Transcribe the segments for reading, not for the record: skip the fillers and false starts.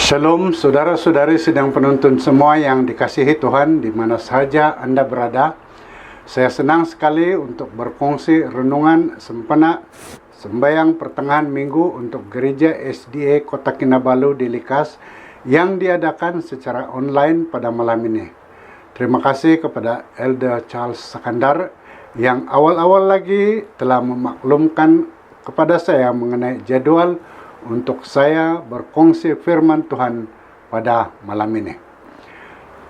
Shalom saudara-saudari sedang penonton semua yang dikasihi Tuhan di mana saja Anda berada. Saya senang sekali untuk berkongsi renungan sempena sembahyang pertengahan minggu untuk gereja SDA Kota Kinabalu di Likas yang diadakan secara online pada malam ini. Terima kasih kepada Elder Charles Sakandar yang awal-awal lagi telah memaklumkan kepada saya mengenai jadwal untuk saya berkongsi firman Tuhan pada malam ini.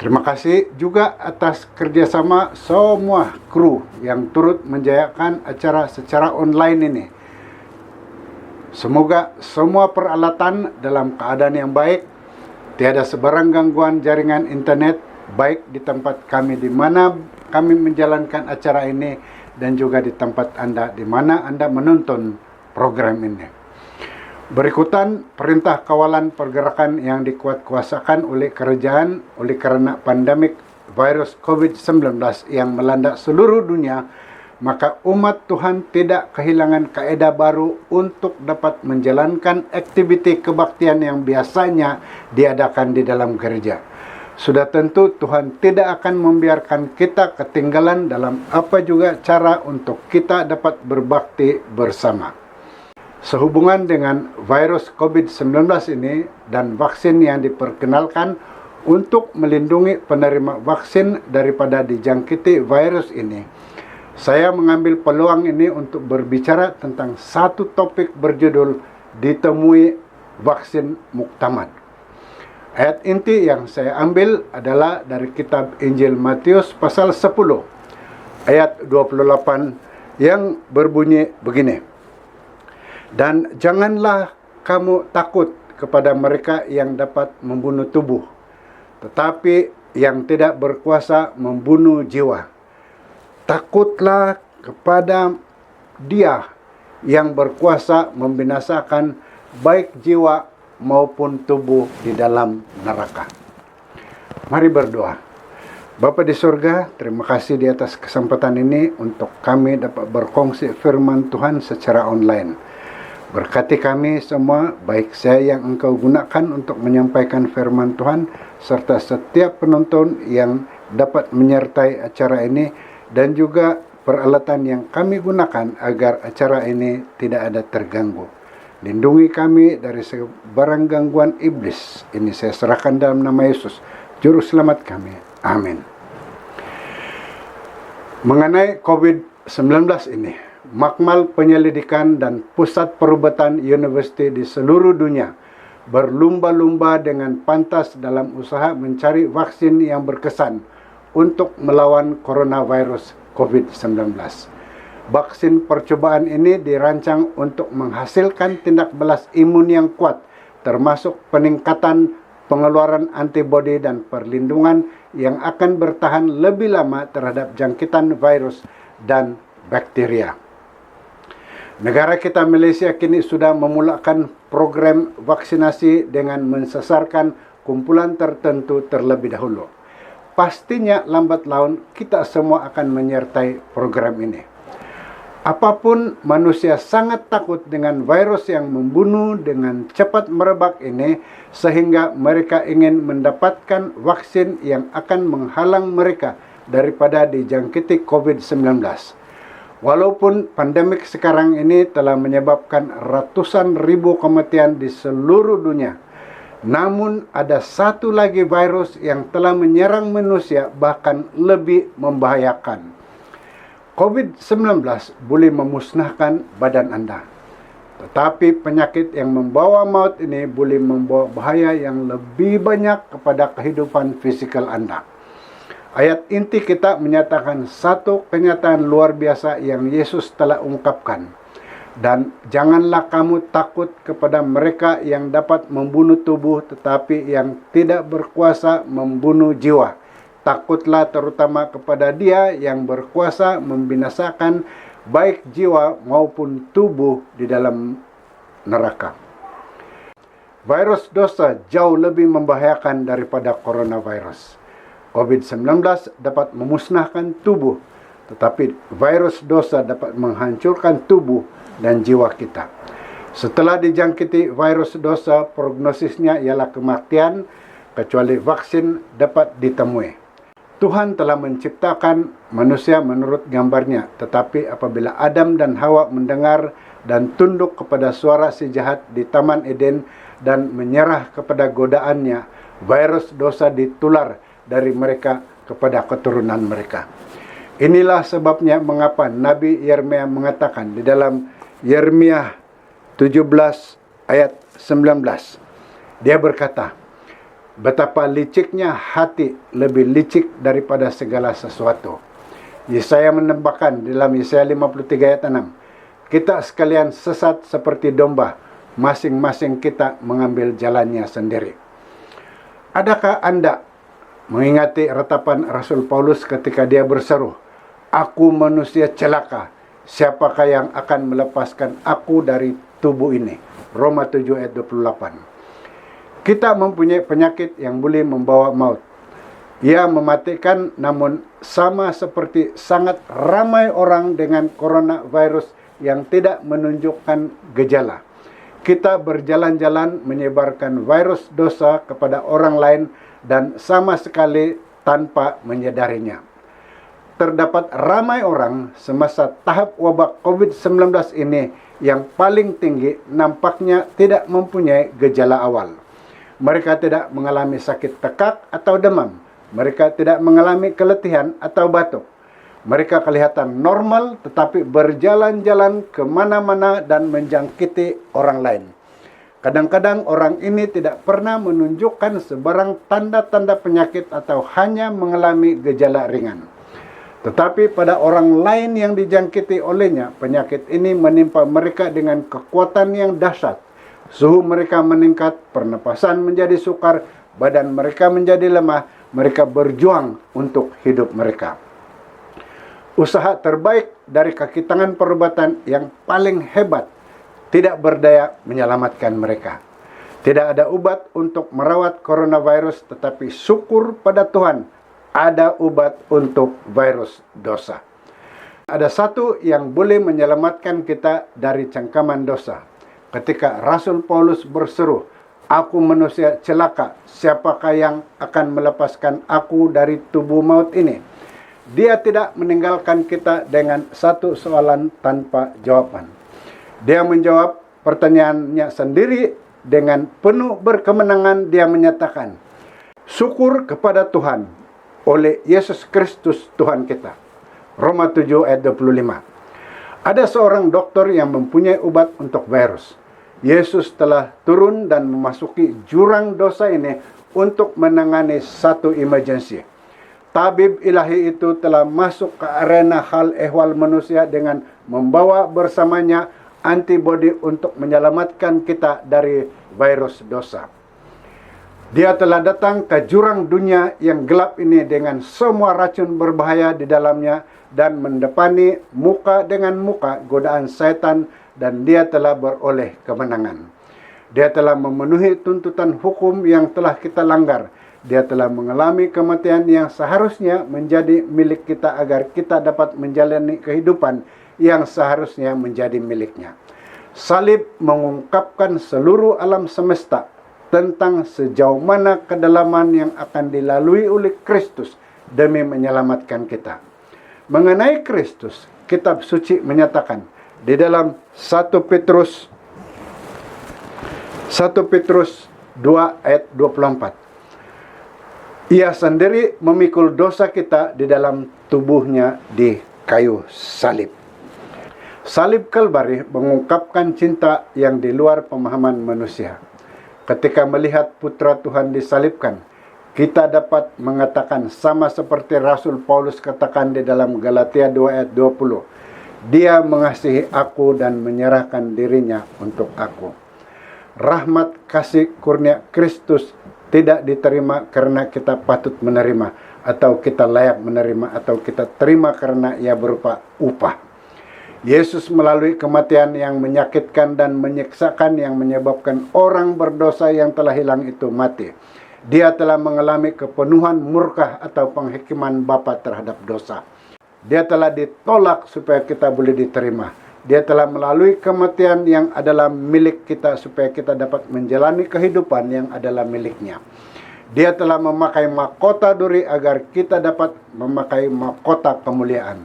Terima kasih juga atas kerjasama semua kru yang turut menjayakan acara secara online ini. Semoga semua peralatan dalam keadaan yang baik, tiada sebarang gangguan jaringan internet, baik di tempat kami di mana kami menjalankan acara ini dan juga di tempat Anda di mana Anda menonton program ini. Berikutan perintah kawalan pergerakan yang dikuatkuasakan oleh kerajaan oleh karena pandemik virus COVID-19 yang melanda seluruh dunia, maka umat Tuhan tidak kehilangan kaedah baru untuk dapat menjalankan aktiviti kebaktian yang biasanya diadakan di dalam gereja. Sudah tentu Tuhan tidak akan membiarkan kita ketinggalan dalam apa juga cara untuk kita dapat berbakti bersama. Sehubungan dengan virus COVID-19 ini dan vaksin yang diperkenalkan untuk melindungi penerima vaksin daripada dijangkiti virus ini, saya mengambil peluang ini untuk berbicara tentang satu topik berjudul Ditemui Vaksin Muktamad. Ayat inti yang saya ambil adalah dari kitab Injil Matius pasal 10 ayat 28 yang berbunyi begini. Dan janganlah kamu takut kepada mereka yang dapat membunuh tubuh, tetapi yang tidak berkuasa membunuh jiwa. Takutlah kepada Dia yang berkuasa membinasakan baik jiwa maupun tubuh di dalam neraka. Mari berdoa. Bapa di surga, terima kasih di atas kesempatan ini untuk kami dapat berkongsi firman Tuhan secara online. Berkati kami semua, baik saya yang Engkau gunakan untuk menyampaikan firman Tuhan, serta setiap penonton yang dapat menyertai acara ini, dan juga peralatan yang kami gunakan agar acara ini tidak ada terganggu. Lindungi kami dari sebarang gangguan iblis. Ini saya serahkan dalam nama Yesus, Juru Selamat kami. Amin. Mengenai COVID-19 ini, Makmal Penyelidikan dan Pusat Perubatan Universiti di seluruh dunia berlumba-lumba dengan pantas dalam usaha mencari vaksin yang berkesan untuk melawan coronavirus COVID-19. Vaksin percobaan ini dirancang untuk menghasilkan tindak balas imun yang kuat, termasuk peningkatan pengeluaran antibodi dan perlindungan yang akan bertahan lebih lama terhadap jangkitan virus dan bakteria. Negara kita Malaysia kini sudah memulakan program vaksinasi dengan mensasarkan kumpulan tertentu terlebih dahulu. Pastinya lambat laun kita semua akan menyertai program ini. Apapun manusia sangat takut dengan virus yang membunuh dengan cepat merebak ini, sehingga mereka ingin mendapatkan vaksin yang akan menghalang mereka daripada dijangkiti COVID-19. Walaupun pandemik sekarang ini telah menyebabkan ratusan ribu kematian di seluruh dunia, namun ada satu lagi virus yang telah menyerang manusia bahkan lebih membahayakan. COVID-19 boleh memusnahkan badan Anda, tetapi penyakit yang membawa maut ini boleh membawa bahaya yang lebih banyak kepada kehidupan fisikal Anda. Ayat inti kita menyatakan satu kenyataan luar biasa yang Yesus telah ungkapkan. Dan janganlah kamu takut kepada mereka yang dapat membunuh tubuh tetapi yang tidak berkuasa membunuh jiwa. Takutlah terutama kepada Dia yang berkuasa membinasakan baik jiwa maupun tubuh di dalam neraka. Virus dosa jauh lebih membahayakan daripada coronavirus. COVID-19 dapat memusnahkan tubuh, tetapi virus dosa dapat menghancurkan tubuh dan jiwa kita. Setelah dijangkiti virus dosa, prognosisnya ialah kematian, kecuali vaksin dapat ditemui. Tuhan telah menciptakan manusia menurut gambarnya, tetapi apabila Adam dan Hawa mendengar dan tunduk kepada suara si jahat di Taman Eden dan menyerah kepada godaannya, virus dosa ditular dari mereka kepada keturunan mereka. Inilah sebabnya mengapa Nabi Yeremia mengatakan di dalam Yeremia 17 ayat 19. Dia berkata, betapa liciknya hati, lebih licik daripada segala sesuatu. Yesaya menambahkan dalam Yesaya 53 ayat 6, kita sekalian sesat seperti domba, masing-masing kita mengambil jalannya sendiri. Adakah Anda mengingati ratapan Rasul Paulus ketika dia berseru, aku manusia celaka, siapakah yang akan melepaskan aku dari tubuh ini? Roma 7 ayat 28. Kita mempunyai penyakit yang boleh membawa maut. Ia mematikan, namun sama seperti sangat ramai orang dengan coronavirus yang tidak menunjukkan gejala. Kita berjalan-jalan menyebarkan virus dosa kepada orang lain dan sama sekali tanpa menyadarinya. Terdapat ramai orang semasa tahap wabah COVID-19 ini yang paling tinggi nampaknya tidak mempunyai gejala awal. Mereka tidak mengalami sakit tekak atau demam. Mereka tidak mengalami keletihan atau batuk. Mereka kelihatan normal tetapi berjalan-jalan kemana-mana dan menjangkiti orang lain. Kadang-kadang orang ini tidak pernah menunjukkan sebarang tanda-tanda penyakit atau hanya mengalami gejala ringan. Tetapi pada orang lain yang dijangkiti olehnya, penyakit ini menimpa mereka dengan kekuatan yang dahsyat. Suhu mereka meningkat, pernapasan menjadi sukar, badan mereka menjadi lemah, mereka berjuang untuk hidup mereka. Usaha terbaik dari kaki tangan perubatan yang paling hebat tidak berdaya menyelamatkan mereka. Tidak ada obat untuk merawat coronavirus, tetapi syukur pada Tuhan, ada obat untuk virus dosa. Ada satu yang boleh menyelamatkan kita dari cengkaman dosa. Ketika Rasul Paulus berseru, aku manusia celaka, siapakah yang akan melepaskan aku dari tubuh maut ini? Dia tidak meninggalkan kita dengan satu soalan tanpa jawaban. Dia menjawab pertanyaannya sendiri dengan penuh berkemenangan. Dia menyatakan, syukur kepada Tuhan oleh Yesus Kristus Tuhan kita. Roma 7 ayat 25. Ada seorang dokter yang mempunyai obat untuk virus. Yesus telah turun dan memasuki jurang dosa ini untuk menangani satu emergency. Tabib ilahi itu telah masuk ke arena hal ehwal manusia dengan membawa bersamanya antibodi untuk menyelamatkan kita dari virus dosa. Dia telah datang ke jurang dunia yang gelap ini dengan semua racun berbahaya di dalamnya dan mendepani muka dengan muka godaan setan, dan dia telah beroleh kemenangan. Dia telah memenuhi tuntutan hukum yang telah kita langgar. Dia telah mengalami kematian yang seharusnya menjadi milik kita agar kita dapat menjalani kehidupan yang seharusnya menjadi miliknya. Salib mengungkapkan seluruh alam semesta tentang sejauh mana kedalaman yang akan dilalui oleh Kristus demi menyelamatkan kita. Mengenai Kristus, kitab suci menyatakan di dalam 1 Petrus 2 ayat 24. Ia sendiri memikul dosa kita di dalam tubuhnya di kayu salib. Salib Kalvari mengungkapkan cinta yang di luar pemahaman manusia. Ketika melihat putra Tuhan disalibkan, kita dapat mengatakan sama seperti Rasul Paulus katakan di dalam Galatia 2 ayat 20. Dia mengasihi aku dan menyerahkan dirinya untuk aku. Rahmat kasih kurnia Kristus tidak diterima karena kita patut menerima, atau kita layak menerima, atau kita terima karena ia berupa upah. Yesus melalui kematian yang menyakitkan dan menyiksakan yang menyebabkan orang berdosa yang telah hilang itu mati. Dia telah mengalami kepenuhan murka atau penghakiman Bapa terhadap dosa. Dia telah ditolak supaya kita boleh diterima. Dia telah melalui kematian yang adalah milik kita supaya kita dapat menjalani kehidupan yang adalah miliknya. Dia telah memakai mahkota duri agar kita dapat memakai mahkota kemuliaan.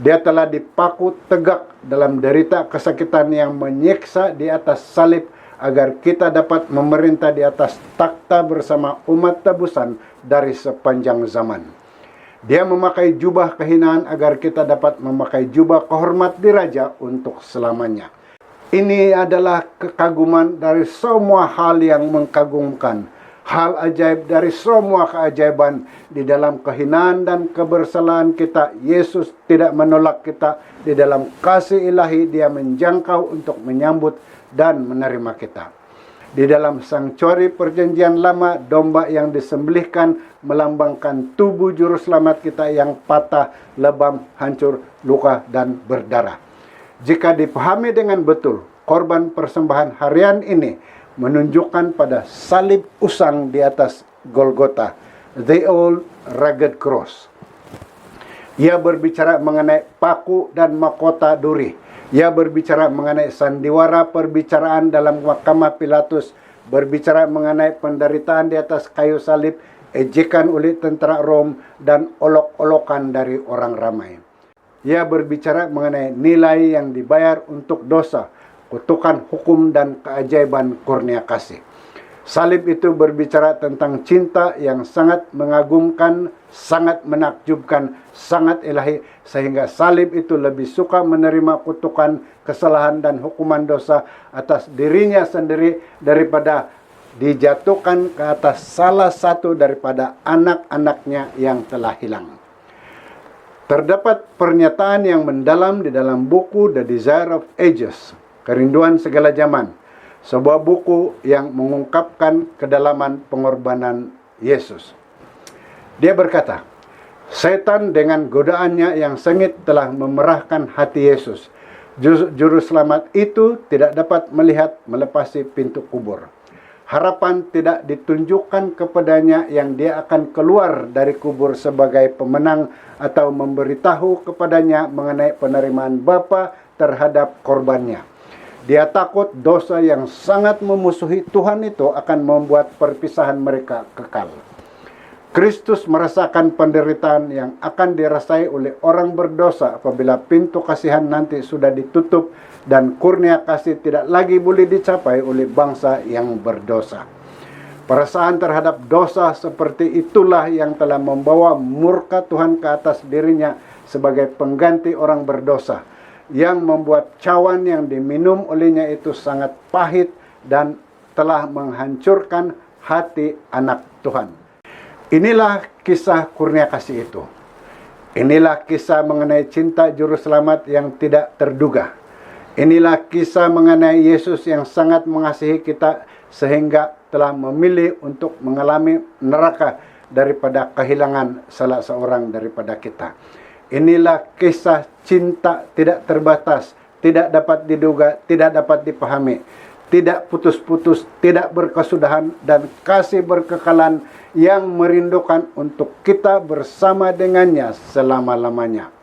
Dia telah dipaku tegak dalam derita kesakitan yang menyiksa di atas salib agar kita dapat memerintah di atas takhta bersama umat tebusan dari sepanjang zaman. Dia memakai jubah kehinaan agar kita dapat memakai jubah kehormat diraja untuk selamanya. Ini adalah kekaguman dari semua hal yang mengkagumkan. Hal ajaib dari semua keajaiban. Di dalam kehinaan dan kebersalahan kita, Yesus tidak menolak kita. Di dalam kasih ilahi, Dia menjangkau untuk menyambut dan menerima kita. Di dalam sanktuari perjanjian lama, domba yang disembelihkan melambangkan tubuh juru selamat kita yang patah, lebam, hancur, luka, dan berdarah. Jika dipahami dengan betul, korban persembahan harian ini menunjukkan pada salib usang di atas Golgota, the old rugged cross. Ia berbicara mengenai paku dan mahkota duri. Ia berbicara mengenai sandiwara perbicaraan dalam mahkamah Pilatus, berbicara mengenai penderitaan di atas kayu salib, ejekan oleh tentara Rom, dan olok-olokan dari orang ramai. Ia berbicara mengenai nilai yang dibayar untuk dosa, kutukan hukum, dan keajaiban kurnia kasih. Salib itu berbicara tentang cinta yang sangat mengagumkan, sangat menakjubkan, sangat ilahi, sehingga salib itu lebih suka menerima kutukan, kesalahan, dan hukuman dosa atas dirinya sendiri daripada dijatuhkan ke atas salah satu daripada anak-anaknya yang telah hilang. Terdapat pernyataan yang mendalam di dalam buku The Desire of Ages, Kerinduan Segala Zaman, sebuah buku yang mengungkapkan kedalaman pengorbanan Yesus. Dia berkata, setan dengan godaannya yang sengit telah memerahkan hati Yesus. Juru selamat itu tidak dapat melihat melepasi pintu kubur. Harapan tidak ditunjukkan kepadanya yang dia akan keluar dari kubur sebagai pemenang atau memberitahu kepadanya mengenai penerimaan Bapa terhadap korbannya. Dia takut dosa yang sangat memusuhi Tuhan itu akan membuat perpisahan mereka kekal. Kristus merasakan penderitaan yang akan dirasai oleh orang berdosa apabila pintu kasihan nanti sudah ditutup dan kurnia kasih tidak lagi boleh dicapai oleh bangsa yang berdosa. Perasaan terhadap dosa seperti itulah yang telah membawa murka Tuhan ke atas dirinya sebagai pengganti orang berdosa, yang membuat cawan yang diminum olehnya itu sangat pahit dan telah menghancurkan hati anak Tuhan. Inilah kisah kurnia kasih itu. Inilah kisah mengenai cinta juru selamat yang tidak terduga. Inilah kisah mengenai Yesus yang sangat mengasihi kita sehingga telah memilih untuk mengalami neraka daripada kehilangan salah seorang daripada kita. Inilah kisah cinta tidak terbatas, tidak dapat diduga, tidak dapat dipahami, tidak putus-putus, tidak berkesudahan, dan kasih berkekalan yang merindukan untuk kita bersama dengannya selama-lamanya.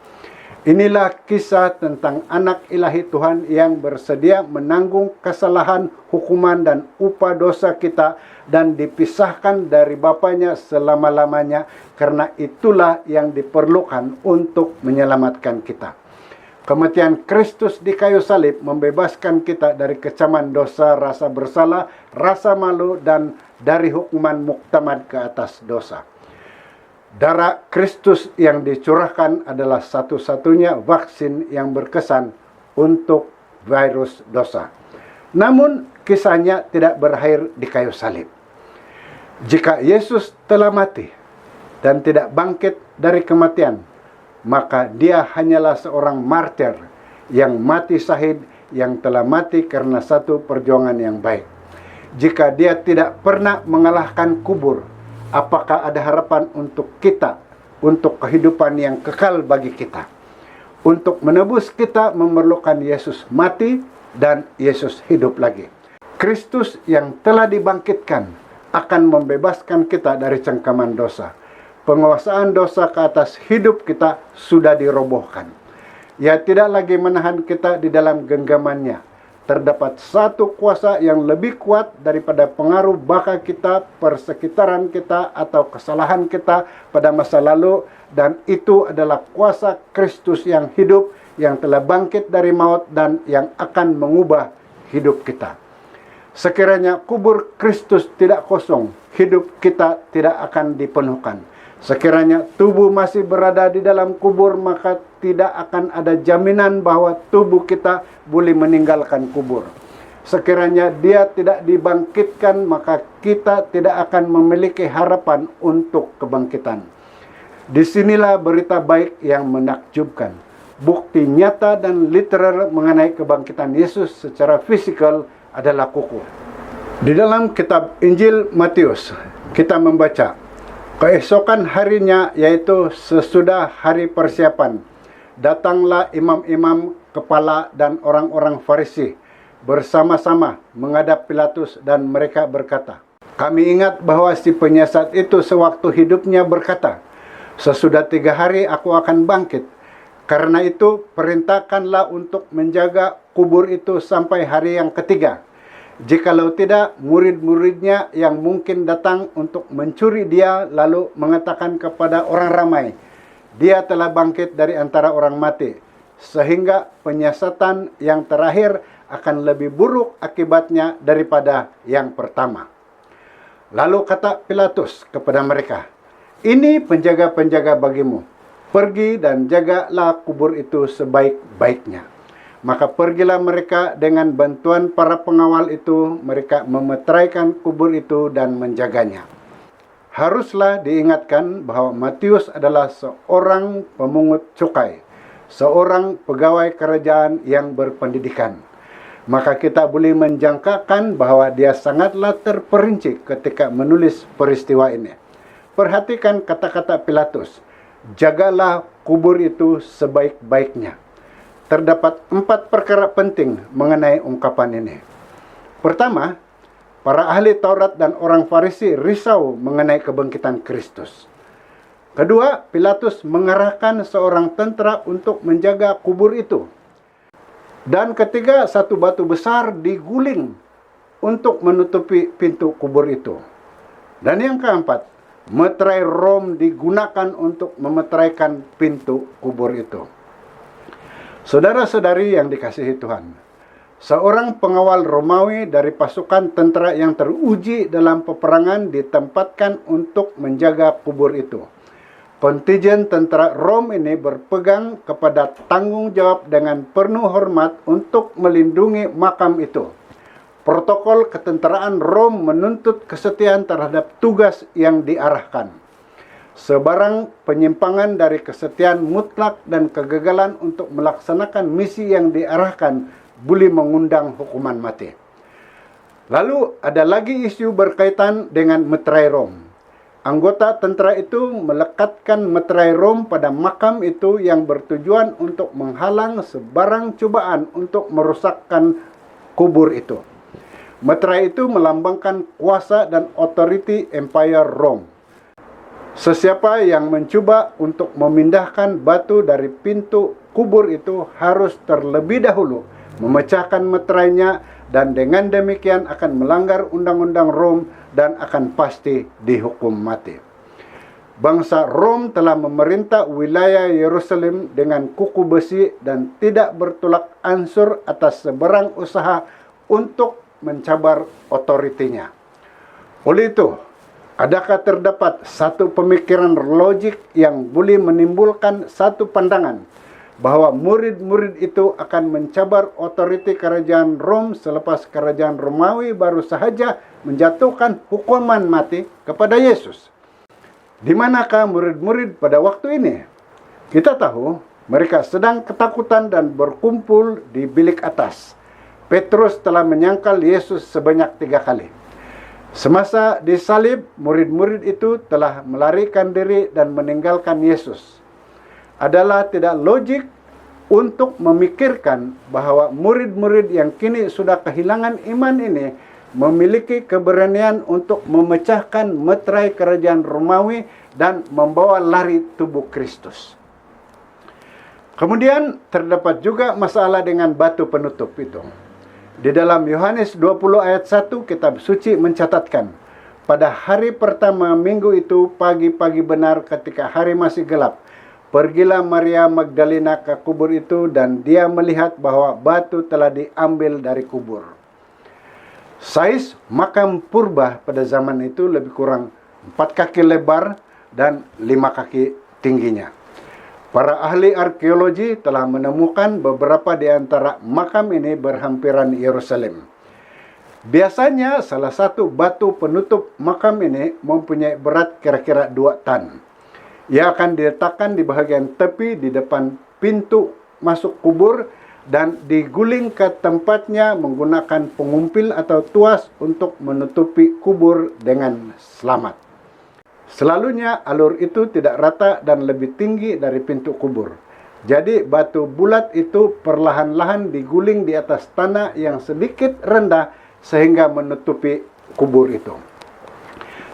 Inilah kisah tentang anak ilahi Tuhan yang bersedia menanggung kesalahan, hukuman, dan upah dosa kita dan dipisahkan dari Bapanya selama-lamanya, karena itulah yang diperlukan untuk menyelamatkan kita. Kematian Kristus di kayu salib membebaskan kita dari kecaman dosa, rasa bersalah, rasa malu, dan dari hukuman muktamad ke atas dosa. Darah Kristus yang dicurahkan adalah satu-satunya vaksin yang berkesan untuk virus dosa. Namun kisahnya tidak berakhir di kayu salib. Jika Yesus telah mati dan tidak bangkit dari kematian, maka dia hanyalah seorang martir yang mati syahid, yang telah mati karena satu perjuangan yang baik. Jika dia tidak pernah mengalahkan kubur, apakah ada harapan untuk kita, untuk kehidupan yang kekal bagi kita? Untuk menebus kita memerlukan Yesus mati dan Yesus hidup lagi. Kristus yang telah dibangkitkan akan membebaskan kita dari cengkaman dosa. Penguasaan dosa ke atas hidup kita sudah dirobohkan. Ia tidak lagi menahan kita di dalam genggamannya. Terdapat satu kuasa yang lebih kuat daripada pengaruh baka kita, persekitaran kita, atau kesalahan kita pada masa lalu, dan itu adalah kuasa Kristus yang hidup, yang telah bangkit dari maut dan yang akan mengubah hidup kita. Sekiranya kubur Kristus tidak kosong, hidup kita tidak akan dipenuhkan. Sekiranya tubuh masih berada di dalam kubur, maka tidak akan ada jaminan bahwa tubuh kita boleh meninggalkan kubur. Sekiranya dia tidak dibangkitkan, maka kita tidak akan memiliki harapan untuk kebangkitan. Disinilah berita baik yang menakjubkan. Bukti nyata dan literal mengenai kebangkitan Yesus secara fisikal adalah kukuh. Di dalam kitab Injil Matius, kita membaca, keesokan harinya, yaitu sesudah hari persiapan, datanglah imam-imam kepala dan orang-orang Farisi bersama-sama menghadap Pilatus, dan mereka berkata, kami ingat bahwa si penyiasat itu sewaktu hidupnya berkata, sesudah 3 hari aku akan bangkit. Karena itu perintahkanlah untuk menjaga kubur itu sampai hari yang ketiga. Jikalau tidak, murid-muridnya yang mungkin datang untuk mencuri dia lalu mengatakan kepada orang ramai, dia telah bangkit dari antara orang mati. Sehingga penyiasatan yang terakhir akan lebih buruk akibatnya daripada yang pertama. Lalu kata Pilatus kepada mereka, ini penjaga-penjaga bagimu. Pergi dan jagalah kubur itu sebaik-baiknya. Maka pergilah mereka dengan bantuan para pengawal itu, mereka memeteraikan kubur itu dan menjaganya. Haruslah diingatkan bahwa Matius adalah seorang pemungut cukai, seorang pegawai kerajaan yang berpendidikan. Maka kita boleh menjangkakan bahwa dia sangatlah terperinci ketika menulis peristiwa ini. Perhatikan kata-kata Pilatus, jagalah kubur itu sebaik-baiknya. Terdapat 4 perkara penting mengenai ungkapan ini. Pertama, para ahli Taurat dan orang Farisi risau mengenai kebangkitan Kristus. Kedua, Pilatus mengerahkan seorang tentara untuk menjaga kubur itu. Dan ketiga, satu batu besar diguling untuk menutupi pintu kubur itu. Dan yang keempat, meterai Rom digunakan untuk memeteraikan pintu kubur itu. Saudara-saudari yang dikasihi Tuhan, seorang pengawal Romawi dari pasukan tentara yang teruji dalam peperangan ditempatkan untuk menjaga kubur itu. Kontijen tentara Rom ini berpegang kepada tanggung jawab dengan penuh hormat untuk melindungi makam itu. Protokol ketenteraan Rom menuntut kesetiaan terhadap tugas yang diarahkan. Sebarang penyimpangan dari kesetiaan mutlak dan kegagalan untuk melaksanakan misi yang diarahkan boleh mengundang hukuman mati. Lalu ada lagi isu berkaitan dengan meterai Rom. Anggota tentara itu melekatkan meterai Rom pada makam itu yang bertujuan untuk menghalang sebarang cobaan untuk merusakkan kubur itu. Meterai itu melambangkan kuasa dan otoriti Empire Rom. Sesiapa yang mencoba untuk memindahkan batu dari pintu kubur itu harus terlebih dahulu memecahkan meterainya, dan dengan demikian akan melanggar undang-undang Rom dan akan pasti dihukum mati. Bangsa Rom telah memerintah wilayah Yerusalem dengan kuku besi dan tidak bertolak ansur atas sebarang usaha untuk mencabar otoritinya. Oleh itu, adakah terdapat satu pemikiran logik yang boleh menimbulkan satu pandangan bahwa murid-murid itu akan mencabar otoriti kerajaan Rom selepas kerajaan Romawi baru sahaja menjatuhkan hukuman mati kepada Yesus? Di manakah murid-murid pada waktu ini? Kita tahu mereka sedang ketakutan dan berkumpul di bilik atas. Petrus telah menyangkal Yesus sebanyak 3 kali. Semasa disalib, murid-murid itu telah melarikan diri dan meninggalkan Yesus. Adalah tidak logik untuk memikirkan bahwa murid-murid yang kini sudah kehilangan iman ini memiliki keberanian untuk memecahkan meterai kerajaan Romawi dan membawa lari tubuh Kristus. Kemudian terdapat juga masalah dengan batu penutup itu. Di dalam Yohanes 20 ayat 1 kitab suci mencatatkan, pada hari pertama minggu itu pagi-pagi benar ketika hari masih gelap, pergilah Maria Magdalena ke kubur itu dan dia melihat bahwa batu telah diambil dari kubur. Saiz makam purba pada zaman itu lebih kurang 4 kaki lebar dan 5 kaki tingginya. Para ahli arkeologi telah menemukan beberapa di antara makam ini berhampiran Yerusalem. Biasanya salah satu batu penutup makam ini mempunyai berat kira-kira 2 tan. Ia akan diletakkan di bahagian tepi di depan pintu masuk kubur dan diguling ke tempatnya menggunakan pengumpil atau tuas untuk menutupi kubur dengan selamat. Selalunya alur itu tidak rata dan lebih tinggi dari pintu kubur. Jadi batu bulat itu perlahan-lahan diguling di atas tanah yang sedikit rendah sehingga menutupi kubur itu.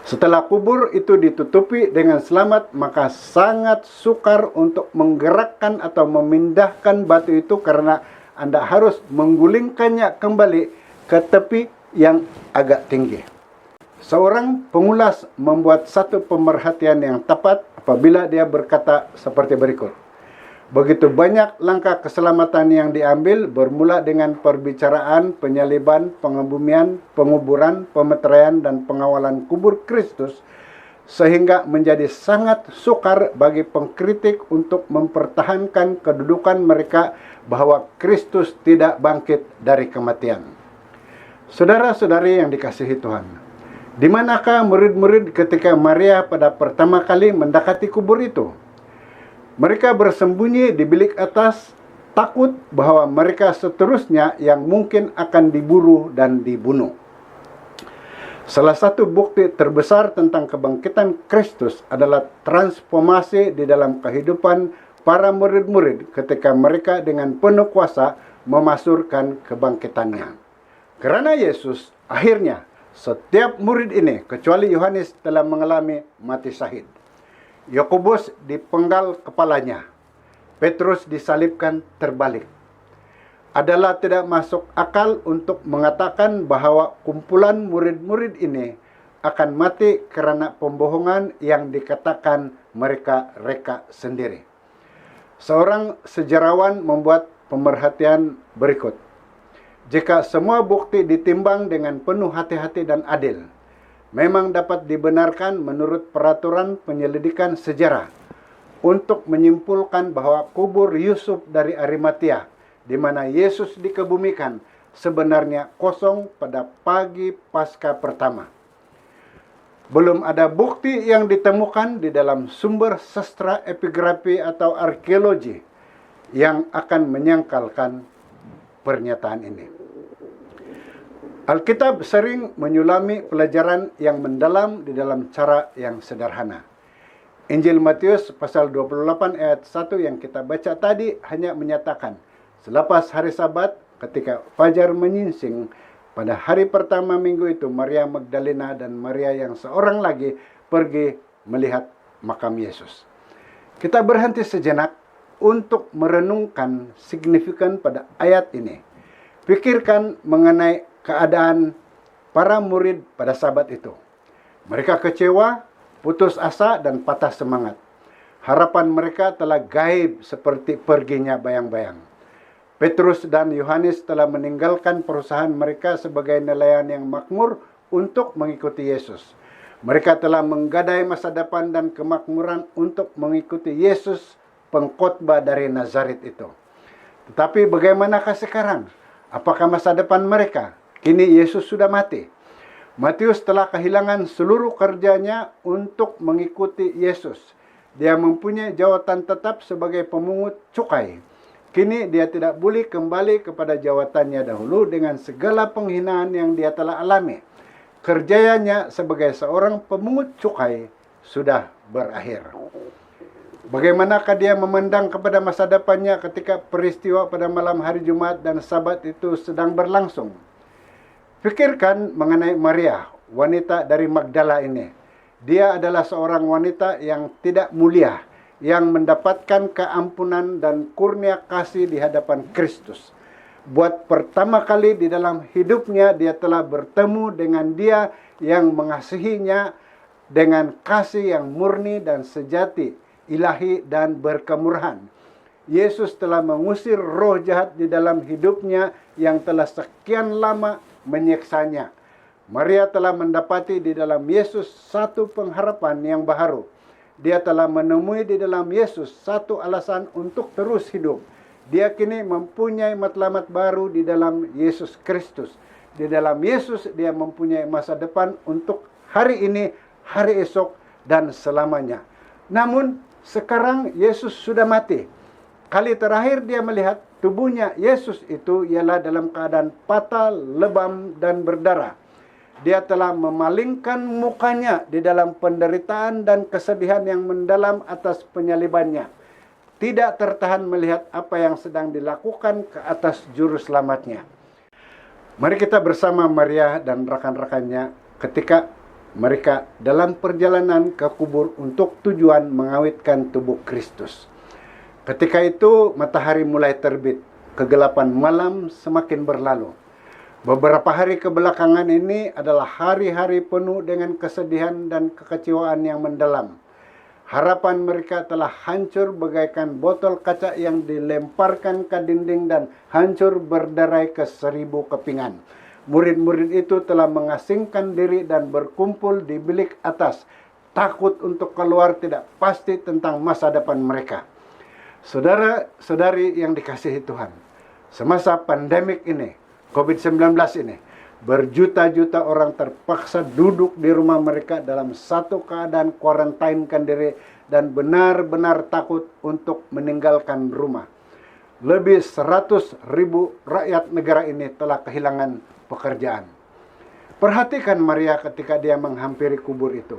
Setelah kubur itu ditutupi dengan selamat, maka sangat sukar untuk menggerakkan atau memindahkan batu itu karena Anda harus menggulingkannya kembali ke tepi yang agak tinggi. Seorang pengulas membuat satu pemerhatian yang tepat apabila dia berkata seperti berikut. Begitu banyak langkah keselamatan yang diambil bermula dengan perbicaraan, penyaliban, pengebumian, penguburan, pemeteraian, dan pengawalan kubur Kristus, sehingga menjadi sangat sukar bagi pengkritik untuk mempertahankan kedudukan mereka bahwa Kristus tidak bangkit dari kematian. Saudara-saudari yang dikasihi Tuhan, di manakah murid-murid ketika Maria pada pertama kali mendekati kubur itu? Mereka bersembunyi di bilik atas, takut bahwa mereka seterusnya yang mungkin akan diburu dan dibunuh. Salah satu bukti terbesar tentang kebangkitan Kristus adalah transformasi di dalam kehidupan para murid-murid ketika mereka dengan penuh kuasa memasurkan kebangkitannya. Karena Yesus, akhirnya setiap murid ini, kecuali Yohanes, telah mengalami mati syahid. Yakobus dipenggal kepalanya. Petrus disalibkan terbalik. Adalah tidak masuk akal untuk mengatakan bahwa kumpulan murid-murid ini akan mati karena pembohongan yang dikatakan mereka reka sendiri. Seorang sejarawan membuat pemerhatian berikut. Jika semua bukti ditimbang dengan penuh hati-hati dan adil, memang dapat dibenarkan menurut peraturan penyelidikan sejarah untuk menyimpulkan bahwa kubur Yusuf dari Arimatia, di mana Yesus dikebumikan, sebenarnya kosong pada pagi Paskah pertama. Belum ada bukti yang ditemukan di dalam sumber sastra epigrafi atau arkeologi yang akan menyangkalkan pernyataan ini. Alkitab sering menyulami pelajaran yang mendalam di dalam cara yang sederhana. Injil Matius pasal 28 ayat 1 yang kita baca tadi hanya menyatakan, selepas hari Sabat ketika fajar menyingsing, pada hari pertama minggu itu Maria Magdalena dan Maria yang seorang lagi pergi melihat makam Yesus. Kita berhenti sejenak untuk merenungkan signifikan pada ayat ini. Pikirkan mengenai keadaan para murid pada Sabat itu. Mereka kecewa, putus asa, dan patah semangat. Harapan mereka telah gaib seperti perginya bayang-bayang. Petrus dan Yohanes telah meninggalkan perusahaan mereka sebagai nelayan yang makmur untuk mengikuti Yesus. Mereka telah menggadai masa depan dan kemakmuran untuk mengikuti Yesus, pengkhotbah dari Nazaret itu. Tetapi bagaimanakah sekarang? Apakah masa depan mereka? Kini Yesus sudah mati. Matius telah kehilangan seluruh kerjanya untuk mengikuti Yesus. Dia mempunyai jawatan tetap sebagai pemungut cukai. Kini dia tidak boleh kembali kepada jawatannya dahulu dengan segala penghinaan yang dia telah alami. Kerjanya sebagai seorang pemungut cukai sudah berakhir. Bagaimanakah dia memandang kepada masa depannya ketika peristiwa pada malam hari Jumat dan Sabat itu sedang berlangsung? Pikirkan mengenai Maria, wanita dari Magdala ini. Dia adalah seorang wanita yang tidak mulia. yang mendapatkan keampunan dan kurnia kasih di hadapan Kristus. Buat pertama kali di dalam hidupnya dia telah bertemu dengan Dia yang mengasihinya dengan kasih yang murni dan sejati, ilahi dan berkemurahan. Yesus telah mengusir roh jahat di dalam hidupnya yang telah sekian lama menyiksanya. Maria telah mendapati di dalam Yesus satu pengharapan yang baharu. Dia telah menemui di dalam Yesus satu alasan untuk terus hidup. Dia kini mempunyai matlamat baru di dalam Yesus Kristus. Di dalam Yesus dia mempunyai masa depan untuk hari ini, hari esok, dan selamanya. Namun sekarang Yesus sudah mati. Kali terakhir dia melihat tubuhnya Yesus itu ialah dalam keadaan patah, lebam, dan berdarah. Dia telah memalingkan mukanya di dalam penderitaan dan kesedihan yang mendalam atas penyalibannya. Tidak tertahan melihat apa yang sedang dilakukan ke atas juru selamatnya. Mari kita bersama Maria dan rekan-rekannya ketika mereka dalam perjalanan ke kubur untuk tujuan mengawetkan tubuh Kristus. Ketika itu matahari mulai terbit, kegelapan malam semakin berlalu. Beberapa hari kebelakangan ini adalah hari-hari penuh dengan kesedihan dan kekecewaan yang mendalam. Harapan mereka telah hancur bagaikan botol kaca yang dilemparkan ke dinding dan hancur berderai ke 1000 kepingan. Murid-murid itu telah mengasingkan diri dan berkumpul di bilik atas, takut untuk keluar, tidak pasti tentang masa depan mereka. Saudara-saudari yang dikasihi Tuhan, semasa pandemik ini, COVID-19 ini, berjuta-juta orang terpaksa duduk di rumah mereka dalam satu keadaan kuarantainkan diri dan benar-benar takut untuk meninggalkan rumah. Lebih 100.000 rakyat negara ini telah kehilangan pekerjaan. Perhatikan Maria ketika dia menghampiri kubur itu.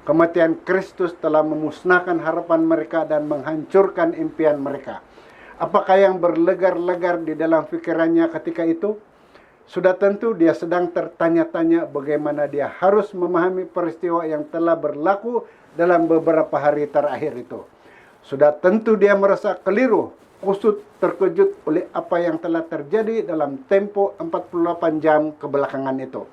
Kematian Kristus telah memusnahkan harapan mereka dan menghancurkan impian mereka. Apakah yang berlegar-legar di dalam pikirannya ketika itu? Sudah tentu dia sedang tertanya-tanya bagaimana dia harus memahami peristiwa yang telah berlaku dalam beberapa hari terakhir itu. Sudah tentu dia merasa keliru, kusut, terkejut oleh apa yang telah terjadi dalam tempo 48 jam kebelakangan itu.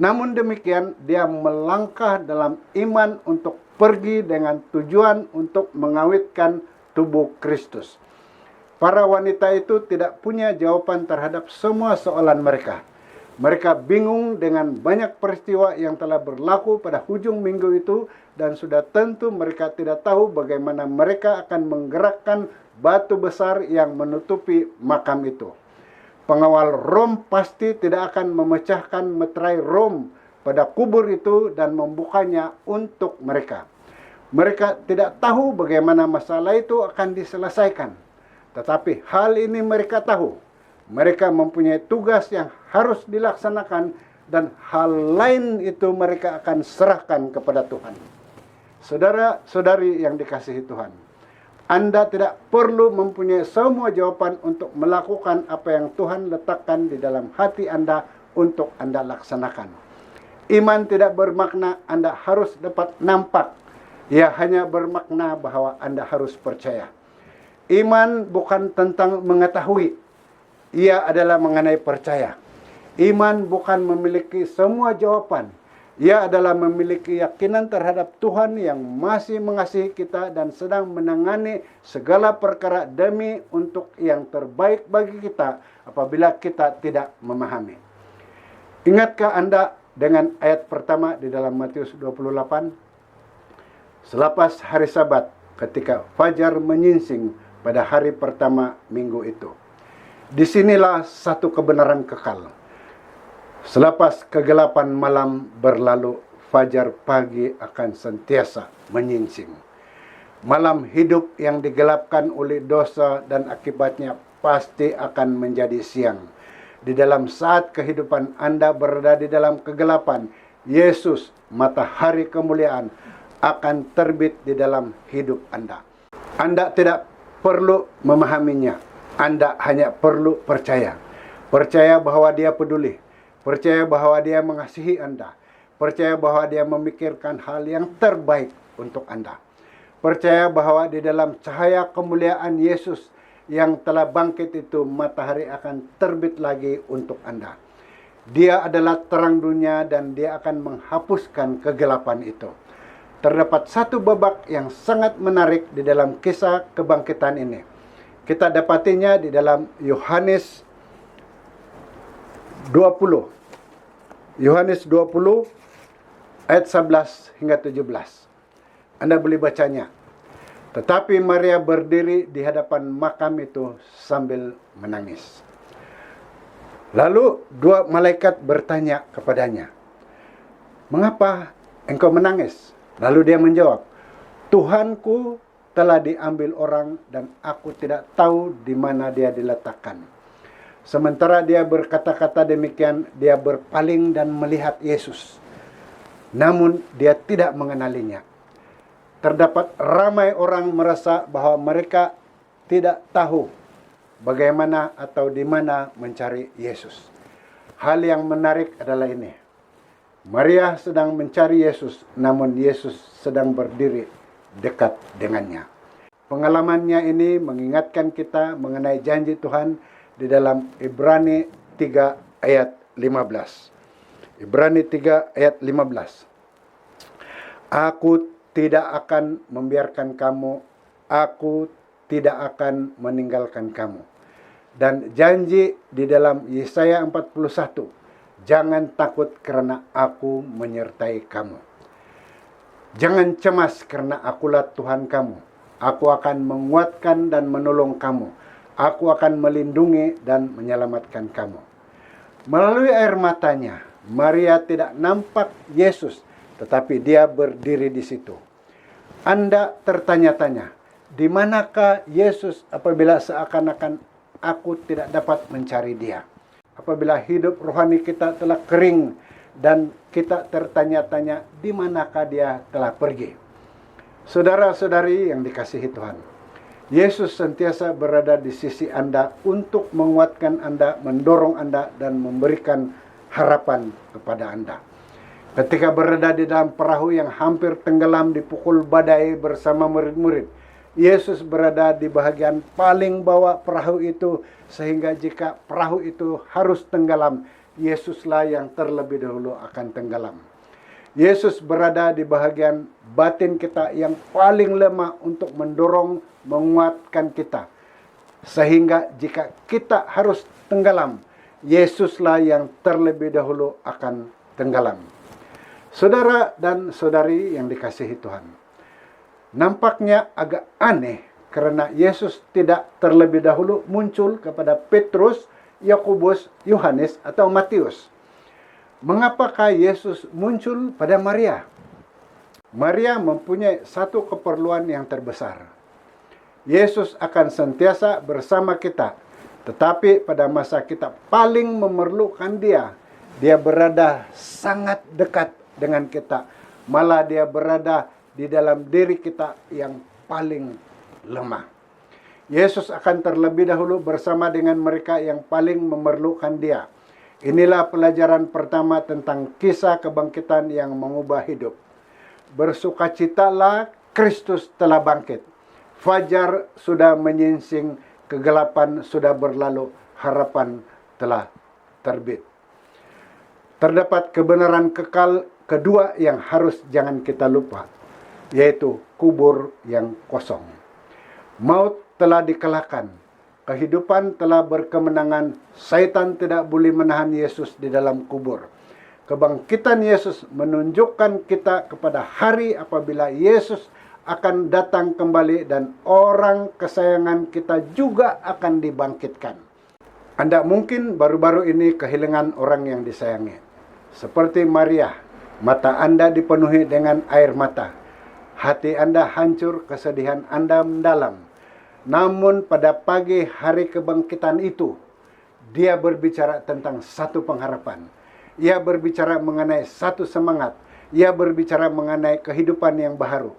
Namun demikian, dia melangkah dalam iman untuk pergi dengan tujuan untuk mengawetkan tubuh Kristus. Para wanita itu tidak punya jawaban terhadap semua soalan mereka. Mereka bingung dengan banyak peristiwa yang telah berlaku pada hujung minggu itu dan sudah tentu mereka tidak tahu bagaimana mereka akan menggerakkan batu besar yang menutupi makam itu. Pengawal Rom pasti tidak akan memecahkan meterai Rom pada kubur itu dan membukanya untuk mereka. Mereka tidak tahu bagaimana masalah itu akan diselesaikan. Tetapi hal ini mereka tahu. Mereka mempunyai tugas yang harus dilaksanakan dan hal lain itu mereka akan serahkan kepada Tuhan. Saudara-saudari yang dikasihi Tuhan, Anda tidak perlu mempunyai semua jawaban untuk melakukan apa yang Tuhan letakkan di dalam hati Anda untuk Anda laksanakan. Iman tidak bermakna Anda harus dapat nampak. Ia hanya bermakna bahwa Anda harus percaya. Iman bukan tentang mengetahui. Ia adalah mengenai percaya. Iman bukan memiliki semua jawaban. Ia adalah memiliki keyakinan terhadap Tuhan yang masih mengasihi kita dan sedang menangani segala perkara demi untuk yang terbaik bagi kita apabila kita tidak memahami. Ingatkah Anda dengan ayat pertama di dalam Matius 28? Selepas hari Sabat, ketika fajar menyingsing pada hari pertama minggu itu. Disinilah satu kebenaran kekal. Selepas kegelapan malam berlalu, fajar pagi akan sentiasa menyingsing. Malam hidup yang digelapkan oleh dosa dan akibatnya pasti akan menjadi siang. Di dalam saat kehidupan Anda berada di dalam kegelapan, Yesus, matahari kemuliaan, akan terbit di dalam hidup Anda. Anda tidak perlu memahaminya. Anda hanya perlu percaya. Percaya bahwa Dia peduli. Percaya bahwa Dia mengasihi Anda. Percaya bahwa Dia memikirkan hal yang terbaik untuk Anda. Percaya bahwa di dalam cahaya kemuliaan Yesus yang telah bangkit itu, matahari akan terbit lagi untuk Anda. Dia adalah terang dunia dan dia akan menghapuskan kegelapan itu. Terdapat satu babak yang sangat menarik di dalam kisah kebangkitan ini. Kita dapatinya di dalam Yohanes 20. Yohanes 20 ayat 11 hingga 17. Anda boleh bacanya. Tetapi Maria berdiri di hadapan makam itu sambil menangis. Lalu dua malaikat bertanya kepadanya, "Mengapa engkau menangis?" Lalu dia menjawab, "Tuhanku telah diambil orang dan aku tidak tahu di mana dia diletakkan." Sementara dia berkata-kata demikian, dia berpaling dan melihat Yesus. Namun dia tidak mengenalinya. Terdapat ramai orang merasa bahwa mereka tidak tahu bagaimana atau di mana mencari Yesus. Hal yang menarik adalah ini. Maria sedang mencari Yesus, namun Yesus sedang berdiri dekat dengannya. Pengalamannya ini mengingatkan kita mengenai janji Tuhan di dalam Ibrani 3 ayat 15. Ibrani 3 ayat 15. Aku tidak akan membiarkan kamu, aku tidak akan meninggalkan kamu. Dan janji di dalam Yesaya 41, jangan takut karena aku menyertai kamu. Jangan cemas karena akulah Tuhan kamu. Aku akan menguatkan dan menolong kamu. Aku akan melindungi dan menyelamatkan kamu. Melalui air matanya, Maria tidak nampak Yesus, tetapi dia berdiri di situ. Anda tertanya-tanya, di manakah Yesus apabila seakan-akan aku tidak dapat mencari dia? Apabila hidup rohani kita telah kering dan kita tertanya-tanya, di manakah dia telah pergi? Saudara-saudari yang dikasihi Tuhan, Yesus sentiasa berada di sisi Anda untuk menguatkan Anda, mendorong Anda, dan memberikan harapan kepada Anda. Ketika berada di dalam perahu yang hampir tenggelam dipukul badai bersama murid-murid, Yesus berada di bahagian paling bawah perahu itu, sehingga jika perahu itu harus tenggelam, Yesuslah yang terlebih dahulu akan tenggelam. Yesus berada di bahagian batin kita yang paling lemah untuk mendorong, menguatkan kita. Sehingga jika kita harus tenggelam, Yesuslah yang terlebih dahulu akan tenggelam. Saudara dan saudari yang dikasihi Tuhan, nampaknya agak aneh karena Yesus tidak terlebih dahulu muncul kepada Petrus, Yakobus, Yohanes, atau Matius. Mengapakah Yesus muncul pada Maria? Maria mempunyai satu keperluan yang terbesar. Yesus akan sentiasa bersama kita, tetapi pada masa kita paling memerlukan dia, dia berada sangat dekat dengan kita. Malah dia berada di dalam diri kita yang paling lemah. Yesus akan terlebih dahulu bersama dengan mereka yang paling memerlukan dia. Inilah pelajaran pertama tentang kisah kebangkitan yang mengubah hidup. Bersukacitalah, Kristus telah bangkit. Fajar sudah menyingsing, kegelapan sudah berlalu, harapan telah terbit. Terdapat kebenaran kekal kedua yang harus jangan kita lupa, yaitu kubur yang kosong. Maut telah dikalahkan, kehidupan telah berkemenangan, Satan tidak boleh menahan Yesus di dalam kubur. Kebangkitan Yesus menunjukkan kita kepada hari apabila Yesus akan datang kembali dan orang kesayangan kita juga akan dibangkitkan. Anda mungkin baru-baru ini kehilangan orang yang disayangi. Seperti Maria, mata Anda dipenuhi dengan air mata. Hati Anda hancur, kesedihan Anda mendalam. Namun pada pagi hari kebangkitan itu, dia berbicara tentang satu pengharapan. Ia berbicara mengenai satu semangat. Ia berbicara mengenai kehidupan yang baru.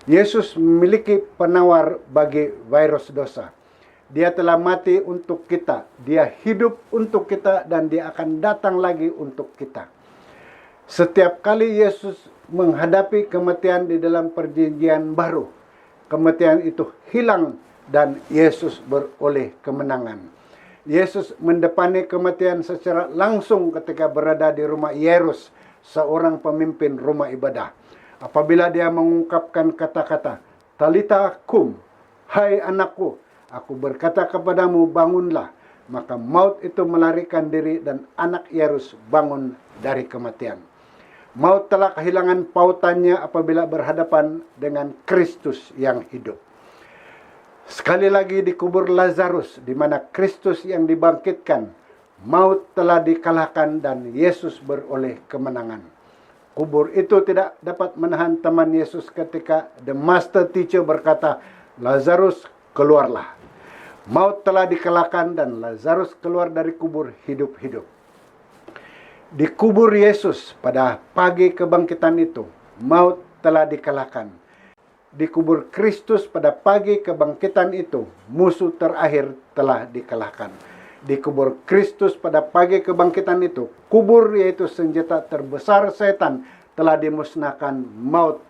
Yesus memiliki penawar bagi virus dosa. Dia telah mati untuk kita. Dia hidup untuk kita dan dia akan datang lagi untuk kita. Setiap kali Yesus menghadapi kematian di dalam perjanjian baru, kematian itu hilang dan Yesus beroleh kemenangan. Yesus mendepani kematian secara langsung ketika berada di rumah Yairus, seorang pemimpin rumah ibadah. Apabila dia mengungkapkan kata-kata, "Talita kum," hai anakku, aku berkata kepadamu, bangunlah. Maka maut itu melarikan diri dan anak Yairus bangun dari kematian. Maut telah kehilangan pautannya apabila berhadapan dengan Kristus yang hidup. Sekali lagi di kubur Lazarus, di mana Kristus yang dibangkitkan, maut telah dikalahkan dan Yesus beroleh kemenangan. Kubur itu tidak dapat menahan teman Yesus ketika the master teacher berkata, "Lazarus, keluarlah." Maut telah dikalahkan dan Lazarus keluar dari kubur hidup-hidup. Di kubur Yesus pada pagi kebangkitan itu, maut telah dikalahkan. Di kubur Kristus pada pagi kebangkitan itu, musuh terakhir telah dikalahkan. Di kubur Kristus pada pagi kebangkitan itu, kubur yaitu senjata terbesar setan telah dimusnahkan, maut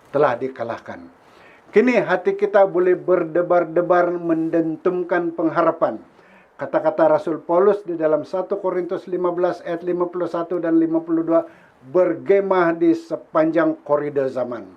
telah dikalahkan. Kini hati kita boleh berdebar-debar mendentumkan pengharapan. Kata-kata Rasul Paulus di dalam 1 Korintus 15 ayat 51 dan 52, bergemah di sepanjang koridor zaman.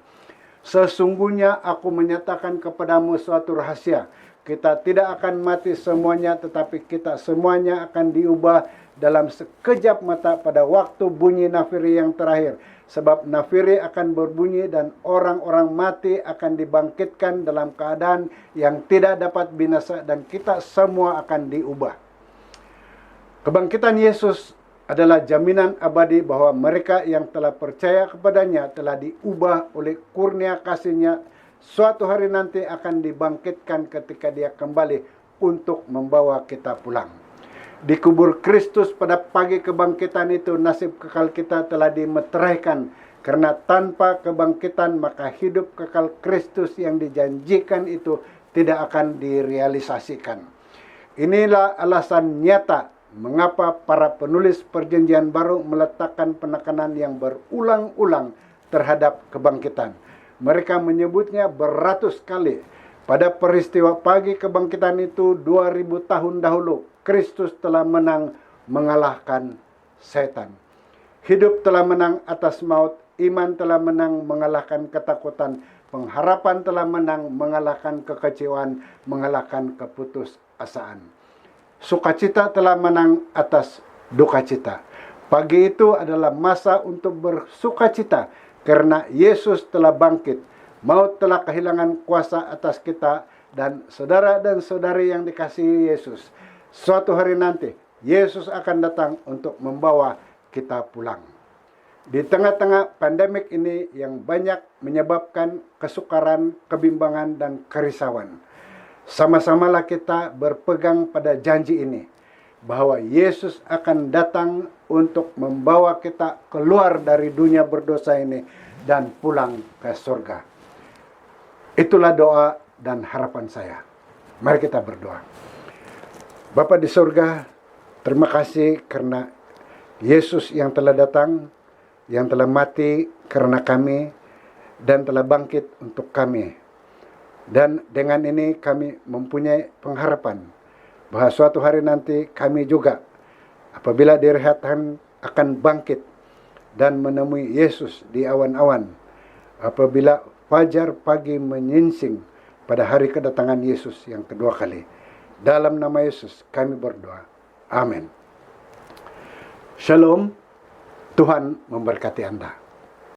Sesungguhnya aku menyatakan kepadamu suatu rahasia. Kita tidak akan mati semuanya, tetapi kita semuanya akan diubah dalam sekejap mata pada waktu bunyi nafiri yang terakhir. Sebab nafiri akan berbunyi dan orang-orang mati akan dibangkitkan dalam keadaan yang tidak dapat binasa dan kita semua akan diubah. Kebangkitan Yesus adalah jaminan abadi bahwa mereka yang telah percaya kepadanya telah diubah oleh kurnia kasih-Nya. Suatu hari nanti akan dibangkitkan ketika dia kembali untuk membawa kita pulang. Di kubur Kristus pada pagi kebangkitan itu, nasib kekal kita telah dimeteraikan. Karena tanpa kebangkitan maka hidup kekal Kristus yang dijanjikan itu tidak akan direalisasikan. Inilah alasan nyata mengapa para penulis perjanjian baru meletakkan penekanan yang berulang-ulang terhadap kebangkitan. Mereka menyebutnya beratus kali. Pada peristiwa pagi kebangkitan itu 2000 tahun dahulu, Kristus telah menang mengalahkan setan. Hidup telah menang atas maut, iman telah menang mengalahkan ketakutan, pengharapan telah menang mengalahkan kekecewaan, mengalahkan keputusasaan. Sukacita telah menang atas duka cita. Pagi itu adalah masa untuk bersukacita karena Yesus telah bangkit. Maut telah kehilangan kuasa atas kita dan saudara dan saudari yang dikasihi Yesus. Suatu hari nanti, Yesus akan datang untuk membawa kita pulang. Di tengah-tengah pandemik ini yang banyak menyebabkan kesukaran, kebimbangan, dan kerisauan, sama-samalah kita berpegang pada janji ini, bahwa Yesus akan datang untuk membawa kita keluar dari dunia berdosa ini dan pulang ke surga. Itulah doa dan harapan saya. Mari kita berdoa. Bapa di surga, terima kasih karena Yesus yang telah datang, yang telah mati karena kami, dan telah bangkit untuk kami. Dan dengan ini kami mempunyai pengharapan bahwa suatu hari nanti kami juga apabila direhatan akan bangkit dan menemui Yesus di awan-awan. Apabila fajar pagi menyingsing pada hari kedatangan Yesus yang kedua kali. Dalam nama Yesus kami berdoa. Amin. Shalom. Tuhan memberkati Anda.